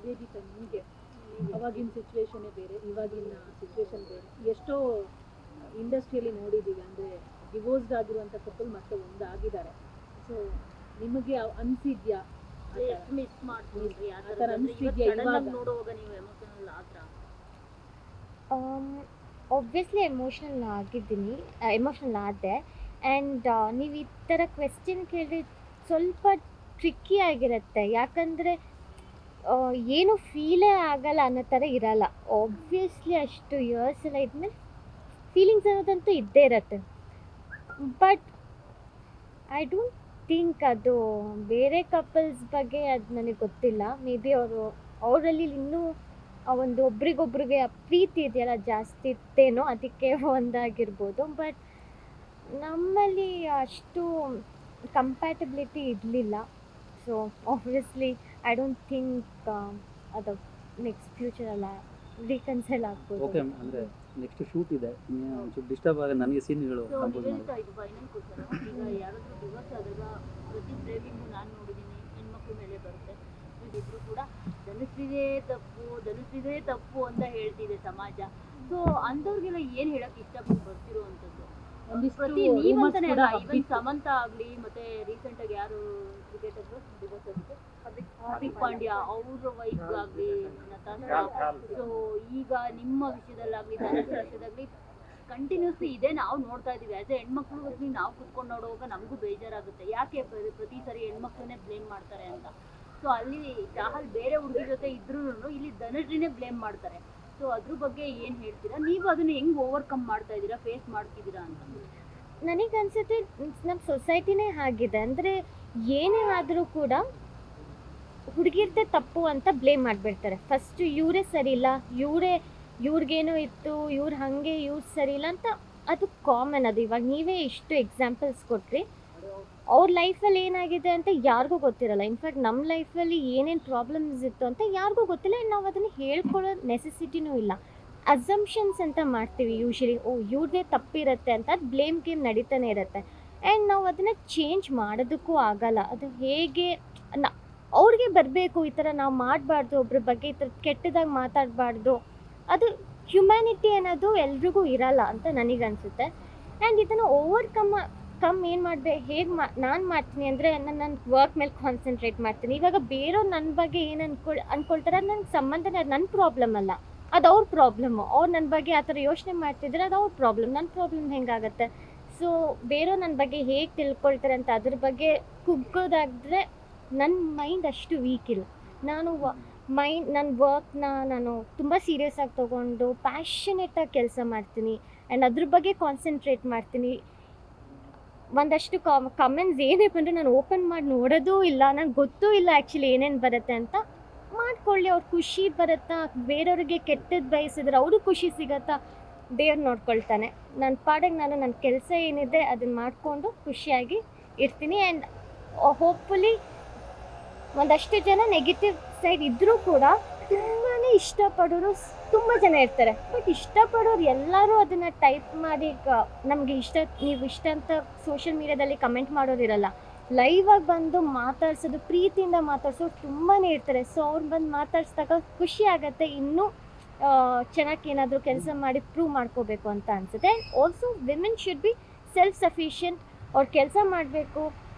ನಿವೇದಿತ ನಿಮಗೆ ಅವಾಗಿನ ಸಿಚುವೇಶನ್ನೇ ಬೇರೆ, ಇವಾಗಿನ ಸಿಚುವೇಶನ್ ಬೇರೆ. ಎಷ್ಟೋ ಇಂಡಸ್ಟ್ರಿಯಲ್ಲಿ ನೋಡಿದ್ದೀವಿ, ಅಂದರೆ ಡಿವೋರ್ಸ್ಡ್ ಆಗಿರುವಂಥ ಕಪಲ್ ಮತ್ತೆ ಒಂದಾಗಿದ್ದಾರೆ. ಸೊ ನಿಮಗೆ ಅನಿಸಿದ್ಯಾ ಮಿಸ್ ಮಾಡ್ಕೊಂಡ್ರಿ ಆ ಥರ ಥರ ಅನಿಸ್ತಿದ್ಯಾ ಇವಾಗ? ನೋಡುವಾಗ ನೀವು ಎಮೋಷನಲ್ ಆದ್ರ? ಒಬ್ವಿಯಸ್ಲಿ ಎಮೋಷ್ನಲ್ ಆದೆ. ಆ್ಯಂಡ್ ನೀವು ಈ ಥರ ಕ್ವೆಶ್ಚನ್ ಕೇಳಿ ಸ್ವಲ್ಪ ಟ್ರಿಕ್ಕಿ ಆಗಿರುತ್ತೆ, ಯಾಕಂದರೆ ಏನು ಫೀಲೇ ಆಗಲ್ಲ ಅನ್ನೋ ಥರ ಇರಲ್ಲ. ಒಬ್ವಿಯಸ್ಲಿ ಅಷ್ಟು ಇಯರ್ಸ್ ಎಲ್ಲ ಇದ್ಮೇಲೆ ಫೀಲಿಂಗ್ಸ್ ಅನ್ನೋದಂತೂ ಇದ್ದೇ ಇರತ್ತೆ. ಬಟ್ ಐ ಡೋಂಟ್ ಥಿಂಕ್ ಅದು ಬೇರೆ ಕಪಲ್ಸ್ ಬಗ್ಗೆ ಅದು ನನಗೆ ಗೊತ್ತಿಲ್ಲ. ಮೇ ಬಿ ಅವರಲ್ಲಿ ಇನ್ನೂ ಒಂದು ಒಬ್ರಿಗೊಬ್ರಿಗೆ ಪ್ರೀತಿ ಇದೆಯಲ್ಲ ಜಾಸ್ತಿ ಇತ್ತೇನೋ, ಅದಕ್ಕೆ ಒಂದಾಗಿರ್ಬೋದು. ಬಟ್ ನಮ್ಮಲ್ಲಿ ಅಷ್ಟು ಕಂಪ್ಯಾಟಬಿಲಿಟಿ ಇರಲಿಲ್ಲ. So obviously I don't think ಅದು ನೆಕ್ಸ್ಟ್ ಫ್ಯೂಚರಲ್ಲ ರೀಕನ್ಸೈಲ್ ಆಗ್ಬೋದು. ಓಕೆ, ಅಂದರೆ ನೆಕ್ಸ್ಟ್ ಶೂಟ್ ಇದೆ, ಒಂಚೂರು ಡಿಸ್ಟರ್ಬ್ ಆಗ ನನಗೆ ಸೀನ್ಗಳು ಕಂಪೋಸ್ ಮಾಡಿ. ಇದು ಫೈನಲ್ ಕ್ವಶನ್. ಈಗ ಯಾರಾದ್ರೂ ಡಿವೋರ್ಸ್ ಆದಾಗ ಪ್ರತಿ ಫ್ರೇಮಿಂಗು ನಾನು ನೋಡಿದ್ದೀನಿ ಹೆಣ್ಮಕ್ಳ ಮೇಲೆ ಬರುತ್ತೆ. ಇಬ್ರು ಕೂಡ ಧನುಷ್ರಿದೇ ತಪ್ಪು ಅಂತ ಹೇಳ್ತಿದೆ ಸಮಾಜ. ಸೊ ಅಂಥವ್ರಿಗೆಲ್ಲ ಏನು ಹೇಳಕ್ ಇಷ್ಟಪಟ್ಟು ಬರ್ತಿರುವಂಥದ್ದು? ಪ್ರತಿ ನೀವಂತಾನೆ ಅಲ್ಲ, ಈವನ್ ಸಮಂತ ಆಗಲಿ, ಮತ್ತೆ ರೀಸೆಂಟ್ ಆಗಿ ಯಾರು ಕ್ರಿಕೆಟರ್ ಡಿವೋರ್ಸ್ ಆಗಿದೆ ಹಾರ್ದಿಕ್ ಪಾಂಡ್ಯ ಅವ್ರ ವೈಫ್ ಆಗಲಿ ನತಾಶಾ. ಸೊ ಈಗ ನಿಮ್ಮ ವಿಷಯದಲ್ಲಾಗಲಿ ಧನುಷ್ ವಿಷಯದಾಗಲಿ ಕಂಟಿನ್ಯೂಸ್ಲಿ ಇದೆ ನಾವು ನೋಡ್ತಾ ಇದೀವಿ. ಆಸ್ ಎ ಹೆಣ್ಮಕ್ಳು ನಾವು ಕುತ್ಕೊಂಡು ನೋಡುವಾಗ ನಮಗೂ ಬೇಜಾರಾಗುತ್ತೆ, ಯಾಕೆ ಪ್ರತಿ ಸರಿ ಹೆಣ್ಮಕ್ಳನ್ನೇ ಬ್ಲೇಮ್ ಮಾಡ್ತಾರೆ ಅಂತ. ಸೊ ಅಲ್ಲಿ ಚಾಹಲ್ ಬೇರೆ ಹುಡುಗಿ ಜೊತೆ ಇದ್ರೂ ಇಲ್ಲಿ ಧನುಷ್ರಿನೇ ಬ್ಲೇಮ್ ಮಾಡ್ತಾರೆ. ಸೊ ಅದ್ರ ಬಗ್ಗೆ ಏನು ಹೇಳ್ತೀರಾ? ನೀವು ಅದನ್ನ ಹೆಂಗ್ ಓವರ್ಕಮ್ ಮಾಡ್ತಾ ಇದ್ದೀರಾ, ಫೇಸ್ ಮಾಡ್ತಿದ್ದೀರಾ ಅಂತ? ನನಗನ್ಸುತ್ತೆ ನಮ್ಮ ಸೊಸೈಟಿನೇ ಆಗಿದೆ. ಅಂದರೆ ಏನೇ ಆದರೂ ಕೂಡ ಹುಡುಗಿರ್ದೆ ತಪ್ಪು ಅಂತ ಬ್ಲೇಮ್ ಮಾಡಿಬಿಡ್ತಾರೆ. ಫಸ್ಟು ಇವರೇ ಸರಿ ಇಲ್ಲ, ಇವ್ರಿಗೇನೋ ಇತ್ತು, ಇವ್ರು ಹಾಗೆ ಇವ್ರು ಸರಿ ಇಲ್ಲ ಅಂತ. ಅದು ಕಾಮನ್. ಅದು ಇವಾಗ ನೀವೇ ಇಷ್ಟು ಎಕ್ಸಾಂಪಲ್ಸ್ ಕೊಟ್ರಿ. ಅವ್ರ ಲೈಫಲ್ಲಿ ಏನಾಗಿದೆ ಅಂತ ಯಾರಿಗೂ ಗೊತ್ತಿರಲ್ಲ. ಇನ್ಫ್ಯಾಕ್ಟ್ ನಮ್ಮ ಲೈಫಲ್ಲಿ ಏನೇನು ಪ್ರಾಬ್ಲಮ್ಸ್ ಇತ್ತು ಅಂತ ಯಾರಿಗೂ ಗೊತ್ತಿಲ್ಲ. ಆ್ಯಂಡ್ ನಾವು ಅದನ್ನು ಹೇಳ್ಕೊಳ್ಳೋ ನೆಸೆಸಿಟಿನೂ ಇಲ್ಲ. ಅಸಂಪ್ಷನ್ಸ್ ಅಂತ ಮಾಡ್ತೀವಿ ಯೂಶ್ವಲಿ. ಇವ್ರದ್ದೇ ತಪ್ಪಿರುತ್ತೆ ಅಂತ. ಅದು ಬ್ಲೇಮ್ ಗೇಮ್ ನಡೀತಾನೆ ಇರುತ್ತೆ. ಆ್ಯಂಡ್ ನಾವು ಅದನ್ನು ಚೇಂಜ್ ಮಾಡೋದಕ್ಕೂ ಆಗಲ್ಲ. ಅದು ಹೇಗೆ ಅವ್ರಿಗೆ ಬರಬೇಕು, ಈ ಥರ ನಾವು ಮಾಡಬಾರ್ದು, ಒಬ್ರ ಬಗ್ಗೆ ಈ ಥರ ಕೆಟ್ಟದಾಗಿ ಮಾತಾಡಬಾರ್ದು. ಅದು ಹ್ಯುಮ್ಯಾನಿಟಿ ಅನ್ನೋದು ಎಲ್ರಿಗೂ ಇರಲ್ಲ ಅಂತ ನನಗನ್ಸುತ್ತೆ. ಆ್ಯಂಡ್ ಇದನ್ನು ಓವರ್ಕಮ್ ಏನು ಮಾಡಬೇಕು, ನಾನು ಮಾಡ್ತೀನಿ ಅಂದರೆ ನನ್ನ ವರ್ಕ್ ಮೇಲೆ ಕಾನ್ಸಂಟ್ರೇಟ್ ಮಾಡ್ತೀನಿ. ಇವಾಗ ಬೇರೆಯವ್ರು ನನ್ನ ಬಗ್ಗೆ ಏನು ಅಂದ್ಕೊಳ್ತಾರೆ, ಅದು ನನಗೆ ಸಂಬಂಧನೇ, ಅದು ನನ್ನ ಪ್ರಾಬ್ಲಮ್ ಅಲ್ಲ, ಅದು ಅವ್ರ ಪ್ರಾಬ್ಲಮ್ಮು. ಅವ್ರು ನನ್ನ ಬಗ್ಗೆ ಆ ಥರ ಯೋಚನೆ ಮಾಡ್ತಿದ್ರೆ ಅದು ಅವ್ರ ಪ್ರಾಬ್ಲಮ್. ನನ್ನ ಪ್ರಾಬ್ಲಮ್ ಹೆಂಗಾಗುತ್ತೆ? ಸೊ ಬೇರೆಯವ್ರು ನನ್ನ ಬಗ್ಗೆ ಹೇಗೆ ತಿಳ್ಕೊಳ್ತಾರೆ ಅಂತ ಅದ್ರ ಬಗ್ಗೆ ಕುಗ್ಗೋದಾದರೆ ನನ್ನ ಮೈಂಡ್ ಅಷ್ಟು ವೀಕ್ ಇಲ್ಲ. ನಾನು ನನ್ನ ವರ್ಕ್ನ ನಾನು ತುಂಬ ಸೀರಿಯಸ್ ಆಗಿ ತೊಗೊಂಡು ಪ್ಯಾಷನೇಟಾಗಿ ಕೆಲಸ ಮಾಡ್ತೀನಿ. ಆ್ಯಂಡ್ ಅದ್ರ ಬಗ್ಗೆ ಕಾನ್ಸಂಟ್ರೇಟ್ ಮಾಡ್ತೀನಿ. ಒಂದಷ್ಟು ಕಮೆಂಟ್ಸ್ ಏನೇ ಬಂದರೆ ನಾನು ಓಪನ್ ಮಾಡಿ ನೋಡೋದೂ ಇಲ್ಲ. ನನಗೆ ಗೊತ್ತೂ ಇಲ್ಲ ಆ್ಯಕ್ಚುಲಿ ಏನೇನು ಬರುತ್ತೆ ಅಂತ. ಮಾಡ್ಕೊಳ್ಳಿ, ಅವ್ರು ಖುಷಿ ಬರುತ್ತಾ, ಬೇರೆಯವ್ರಿಗೆ ಕೆಟ್ಟದ್ದು ಬಯಸಿದ್ರೆ ಅವ್ರಿಗೆ ಖುಷಿ ಸಿಗುತ್ತಾ, ದೇವ್ರು ನೋಡ್ಕೊಳ್ತಾನೆ. ನನ್ನ ಪಾಡಿಗೆ ನಾನು ನನ್ನ ಕೆಲಸ ಏನಿದೆ ಅದನ್ನು ಮಾಡಿಕೊಂಡು ಖುಷಿಯಾಗಿ ಇರ್ತೀನಿ. ಆ್ಯಂಡ್ ಹೋಪ್ಫುಲಿ ಒಂದಷ್ಟು ಜನ ನೆಗೆಟಿವ್ ಸೈಡ್ ಇದ್ದರೂ ಕೂಡ ತುಂಬಾ ಇಷ್ಟಪಡೋರು ತುಂಬ ಜನ ಇರ್ತಾರೆ. ಬಟ್ ಇಷ್ಟಪಡೋರು ಎಲ್ಲರೂ ಅದನ್ನು ಟೈಪ್ ಮಾಡಿ ನಮಗೆ ನೀವು ಇಷ್ಟ ಅಂತ ಸೋಷಿಯಲ್ ಮೀಡಿಯಾದಲ್ಲಿ ಕಮೆಂಟ್ ಮಾಡೋರಿರಲ್ಲ. ಲೈವ್ ಆಗಿ ಬಂದು ಮಾತಾಡ್ಸೋದು, ಪ್ರೀತಿಯಿಂದ ಮಾತಾಡ್ಸೋರು ತುಂಬಾ ಇರ್ತಾರೆ. ಸೊ ಅವ್ರು ಬಂದು ಮಾತಾಡ್ಸಿದಾಗ ಖುಷಿ ಆಗುತ್ತೆ. ಇನ್ನೂ ಚೆನ್ನಾಗಿ ಏನಾದರೂ ಕೆಲಸ ಮಾಡಿ ಪ್ರೂವ್ ಮಾಡ್ಕೋಬೇಕು ಅಂತ ಅನಿಸುತ್ತೆ. Also women should be self sufficient. ಅವ್ರು ಕೆಲಸ ಮಾಡಬೇಕು,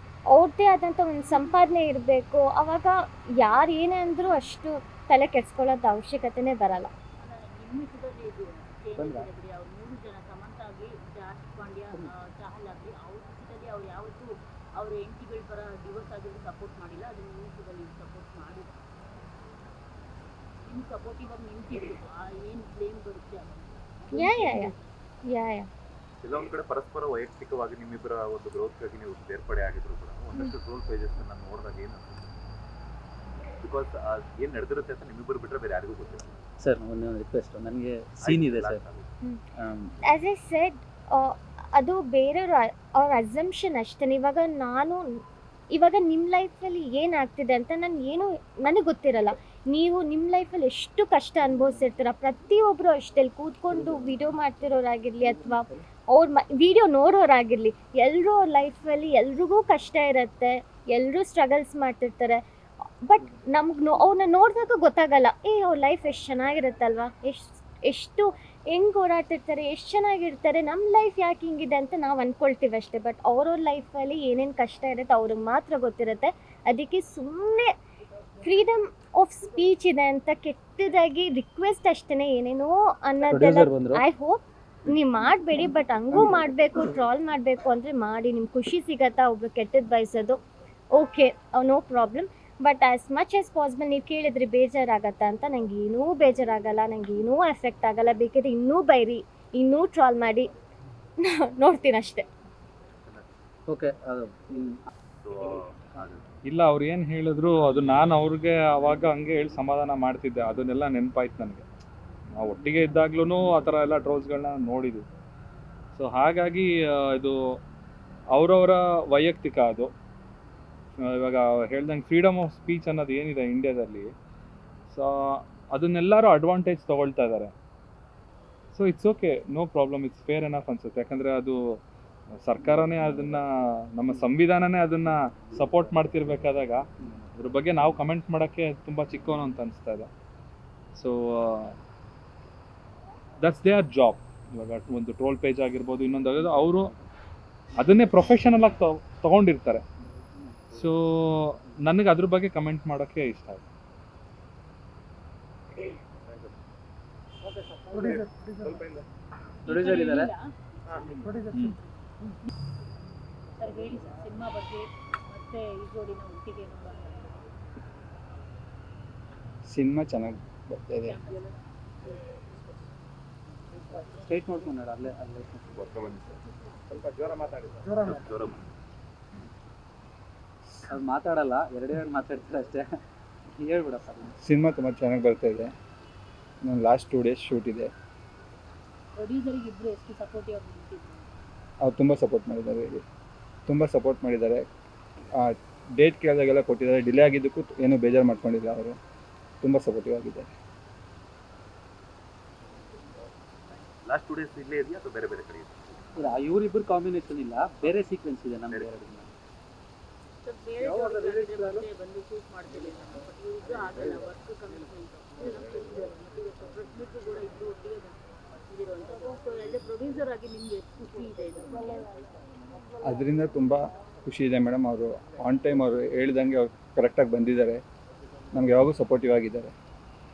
ಅವ್ರದ್ದೇ ಆದಂಥ ಒಂದು ಸಂಪಾದನೆ ಇರಬೇಕು. ಆವಾಗ ಯಾರು ಏನೇ ಅಂದರೂ ಅಷ್ಟು ತಲೆ ಕೆಡ್ಸ್ಕೊಳ್ಳೋದು ಅವಶ್ಯಕತೆನೇ ಬರಲ್ಲ. ನಿಮ್ಮ ವಿಷಯದಲ್ಲಿ ಇದು ಚೇಂಜ್ ಇದೆ ಬಿಡಿ. ಅವ್ರು 3 ಜನ ಸಮಂತ ಆಗಲಿ, ಹಾರ್ದಿಕ್ ಪಾಂಡ್ಯ, ಚಾಹಲ್ ಆಗಲಿ, ಅವ್ರ ವಿಷಯದಲ್ಲಿ ಅವ್ರು ಯಾವತ್ತೂ ಅವ್ರ ಹೆಂಡತಿಗಳ ಪರ ಡಿವೋರ್ಸ್ ಆಗಿದ್ದು ಸಪೋರ್ಟ್ ಮಾಡಿಲ್ಲ. ಅದು ನಿಮ್ಮ ವಿಷಯದಲ್ಲಿ ಸಪೋರ್ಟ್ ಮಾಡಿಲ್ಲ. ನಿಮ್ಮ ಸಪೋರ್ಟಿವ್ ಆಗಿ ನಿಂತಿದ್ರು. ಏನು ಬ್ಲೇಮ್ ಬರುತ್ತೆ ಯಾ ಎಲ್ಲ ಒಂದು ಕಡೆ ಪರಸ್ಪರ ವೈಯಕ್ತಿಕವಾಗಿ ನಿಮ್ಮಿಬ್ಬರ ಒಂದು ಗ್ರೋತ್ಗಾಗಿ ನೀವು ಸೇರ್ಪಡೆ ಆಗಿದ್ರು ಕೂಡ ಒಂದಷ್ಟು ಟ್ರೋಲ್ ಪೇಜಸ್ ನಾನು ನೋಡಿದಾಗ ಏನು ಅನ್ಸುತ್ತೆ? ಬಿಕಾಸ್ ಏನು ನಡೆದಿರುತ್ತೆ ಅಂತ ನಿಮ್ಮಿಬ್ಬರು ಬಿಟ್ಟರೆ ಬೇರೆ ಯಾರಿಗೂ ಗೊತ್ತಿಲ್ಲ. ಸರ್ ಒಂದು ರಿಕ್ವೆಸ್ಟ್, ನನಗೆ ಸೀನ್ ಇದೆ ಸರ್. ಆ್ಯಸ್ ಎ ಸೆಡ್, ಅದು ಬೇರೆಯವ್ರ ಅವ್ರ ಅಸಂಪ್ಷನ್ ಅಷ್ಟೇ. ಇವಾಗ ನಿಮ್ಮ ಲೈಫಲ್ಲಿ ಏನಾಗ್ತಿದೆ ಅಂತ ನನಗೆ ಗೊತ್ತಿರಲ್ಲ. ನೀವು ನಿಮ್ಮ ಲೈಫಲ್ಲಿ ಎಷ್ಟು ಕಷ್ಟ ಅನುಭವಿಸಿರ್ತೀರ. ಪ್ರತಿಯೊಬ್ಬರು ಅಷ್ಟೇ ಕೂತ್ಕೊಂಡು ವಿಡಿಯೋ ಮಾಡ್ತಿರೋರಾಗಿರಲಿ ಅಥವಾ ಅವ್ರ ವಿಡಿಯೋ ನೋಡೋರಾಗಿರಲಿ, ಎಲ್ಲರೂ ಅವ್ರ ಲೈಫಲ್ಲಿ ಎಲ್ರಿಗೂ ಕಷ್ಟ ಇರುತ್ತೆ, ಎಲ್ಲರೂ ಸ್ಟ್ರಗಲ್ಸ್ ಮಾಡ್ತಿರ್ತಾರೆ. ಬಟ್ ನಮ್ಗೆ ಅವ್ರನ್ನ ನೋಡಿದಾಗ ಗೊತ್ತಾಗಲ್ಲ, ಅವ್ರ ಲೈಫ್ ಎಷ್ಟು ಚೆನ್ನಾಗಿರುತ್ತಲ್ವಾ, ಎಷ್ಟು ಹೆಂಗೆ ಓಡಾಡ್ತಿರ್ತಾರೆ, ಎಷ್ಟು ಚೆನ್ನಾಗಿರ್ತಾರೆ, ನಮ್ಮ ಲೈಫ್ ಯಾಕೆ ಹಿಂಗಿದೆ ಅಂತ ನಾವು ಅಂದ್ಕೊಳ್ತೀವಿ ಅಷ್ಟೇ. ಬಟ್ ಅವ್ರವ್ರ ಲೈಫಲ್ಲಿ ಏನೇನು ಕಷ್ಟ ಇರುತ್ತೆ ಅವ್ರಿಗೆ ಮಾತ್ರ ಗೊತ್ತಿರುತ್ತೆ. ಅದಕ್ಕೆ ಸುಮ್ಮನೆ ಫ್ರೀಡಮ್ ಆಫ್ ಸ್ಪೀಚ್ ಇದೆ ಅಂತ ಕೆಟ್ಟದಾಗಿ ರಿಕ್ವೆಸ್ಟ್ ಅಷ್ಟೇ, ಏನೇನೋ ಅನ್ನೋದೆಲ್ಲ ಐ ಹೋಪ್ ನೀವು ಮಾಡಬೇಡಿ. ಬಟ್ ಹಂಗೂ ಮಾಡಬೇಕು, ಟ್ರಾಲ್ ಮಾಡಬೇಕು ಅಂದರೆ ಮಾಡಿ, ನಿಮ್ಗೆ ಖುಷಿ ಸಿಗತ್ತಾ ಒಬ್ರು ಕೆಟ್ಟದ್ದು ಬಯಸೋದು, okay, no problem. But as much as possible ನೀವು ಕೇಳಿದ್ರೆ ಬೇಜಾರಾಗತ್ತಾ ಅಂತ, ನಂಗೆ ಏನೂ ಬೇಜಾರಾಗಲ್ಲ, ನಂಗೆ ಏನೂ ಎಫೆಕ್ಟ್ ಆಗಲ್ಲ. ಬೇಕಿದ್ರೆ ಇನ್ನೂ ಬೈರಿ, ಇನ್ನೂ ಟ್ರಾಲ್ ಮಾಡಿ, ನೋಡ್ತೀನಿ ಅಷ್ಟೇ. ಓಕೆ. ಇಲ್ಲ, ಅವ್ರು ಏನು ಹೇಳಿದ್ರು ಅದು ನಾನು ಅವ್ರಿಗೆ ಅವಾಗ ಹಂಗೆ ಹೇಳಿ ಸಮಾಧಾನ ಮಾಡ್ತಿದ್ದೆ. ಅದನ್ನೆಲ್ಲ ನೆನಪಾಯ್ತು ನನಗೆ. ನಾವು ಒಟ್ಟಿಗೆ ಇದ್ದಾಗ್ಲೂ ಆ ಥರ ಎಲ್ಲ ಟ್ರೋಲ್ಸ್ಗಳನ್ನ ನೋಡಿದ್ವಿ. ಸೊ ಹಾಗಾಗಿ ಇದು ಅವರವರ ವೈಯಕ್ತಿಕ ಅದು. ಇವಾಗ ಹೇಳ್ದಂಗೆ ಫ್ರೀಡಮ್ ಆಫ್ ಸ್ಪೀಚ್ ಅನ್ನೋದು ಏನಿದೆ ಇಂಡಿಯಾದಲ್ಲಿ, ಸೊ ಅದನ್ನೆಲ್ಲರೂ ಅಡ್ವಾಂಟೇಜ್ ತೊಗೊಳ್ತಾ ಇದ್ದಾರೆ. So it's okay, no problem, it's fair enough ಅನ್ಸುತ್ತೆ. ಯಾಕಂದರೆ ಅದು ಸರ್ಕಾರನೇ ಅದನ್ನು, ನಮ್ಮ ಸಂವಿಧಾನನೇ ಅದನ್ನು ಸಪೋರ್ಟ್ ಮಾಡ್ತಿರ್ಬೇಕಾದಾಗ ಅದ್ರ ಬಗ್ಗೆ ನಾವು ಕಮೆಂಟ್ ಮಾಡೋಕ್ಕೆ ತುಂಬ ಚಿಕ್ಕವನು ಅಂತ ಅನಿಸ್ತಾ ಇದೆ. So that's there job. ಇವಾಗ ಒಂದು ಟ್ರೋಲ್ ಪೇಜ್ ಆಗಿರ್ಬೋದು, ಇನ್ನೊಂದು ಅವರು ಅದನ್ನೇ ಪ್ರೊಫೆಷನಲ್ ಆಗಿ ತೊಗೊಂಡಿರ್ತಾರೆ. ಸೊ ನನಗೆ ಅದ್ರ ಬಗ್ಗೆ ಕಮೆಂಟ್ ಮಾಡೋಕ್ಕೆ ಇಷ್ಟ ಆಯಿತು. ಪ್ರೊಡ್ಯೂಸರ್ ಇದ್ದಾರೆ. ಸರ್ ಹೇಳಿ ಸರ್, ಸಿನಿಮಾ ಬಗ್ಗೆ ಮತ್ತೆ ಈ ಜೋಡಿನ ಒಟ್ಟಿಗೆ ನೋಡೋಣ. ಸಿನಿಮಾ ಚೆನ್ನಾಗಿ ಬರ್ತಾ ಇದೆ. ಸ್ಟ್ರೈಟ್ ನೋಡ್ಕೊಂಡು ಅಲ್ಲೇ ಅಲ್ಲೇ ಸ್ವಲ್ಪ ಜೋರ ಮಾತಾಡಿ. ಅದು ಮಾತಾಡಲ್ಲ, ಎರಡೇ ಮಾತಾಡ್ತಾರೆ ಅಷ್ಟೇ. ಹೇಳ್ಬಿಡಪ್ಪ. ಸಿನಿಮಾ ತುಂಬ ಚೆನ್ನಾಗಿ ಬರ್ತಾ ಇದೆ. ನಾನು ಲಾಸ್ಟ್ 2 days ಶೂಟ್ ಇದೆ. ಪ್ರೊಡ್ಯೂಸರಿಗೆ ಇಬ್ಬರು ಎಷ್ಟು ಸಪೋರ್ಟಿವ್ ಆಗಿ ನಿಂತಿದ್ರು? ಅವ್ರು ತುಂಬ ಸಪೋರ್ಟ್ ಮಾಡಿದ್ದಾರೆ. ಡೇಟ್ ಕೇಳಿದಾಗೆಲ್ಲ ಕೊಟ್ಟಿದ್ದಾರೆ. ಡಿಲೇ ಆಗಿದ್ದಕ್ಕೂ ಏನೂ ಬೇಜಾರು ಮಾಡ್ಕೊಂಡಿಲ್ಲ. ಅವರು ತುಂಬ ಸಪೋರ್ಟಿವ್ ಆಗಿದ್ದಾರೆ. ಲಾಸ್ಟ್ 2 days ಇಲ್ಲೇ ಇದೆಯಾ ಅಥವಾ ಬೇರೆ ಬೇರೆ ಕಡೆ ಇದೆಯಾ? ಇಲ್ಲ, ಇವರಿಬ್ಬರು ಕಾಂಬಿನೇಷನ್ ಇಲ್ಲ, ಬೇರೆ ಸೀಕ್ವೆನ್ಸ್ ಇದೆ ನಮಗೆ ಎರಡು ದಿನ. ಬಂದು ಶೂಟ್ ಮಾಡ್ತಿರ್ಲಿಲ್ಲ, ಬಟ್ ಇವ್ರಿಗೂ ಆಗಲ್ಲ, ವರ್ಕ್ ಕಮಿಟ್ಮೆಂಟ್ ಕೂಡ ಇಬ್ಬರು ಒಟ್ಟಿಗೆ ಬಂದಿರುವಂಥದ್ದು. ಸೊ ಆಸ್ ಎ ಪ್ರೊಡ್ಯೂಸರ್ ಆಗಿ ನಿಮ್ಗೆ ಎಷ್ಟು ಖುಷಿ ಇದೆ ಇದ್ರ ಬಗ್ಗೆ? ಅದರಿಂದ ತುಂಬ ಖುಷಿ ಇದೆ ಮೇಡಮ್. ಅವರು ಆನ್ ಟೈಮ್ ಅವರು ಹೇಳ್ದಂಗೆ ಅವ್ರು ಕರೆಕ್ಟಾಗಿ ಬಂದಿದ್ದಾರೆ. ನಮ್ಗೆ ಯಾವಾಗೂ ಸಪೋರ್ಟಿವ್ ಆಗಿದ್ದಾರೆ.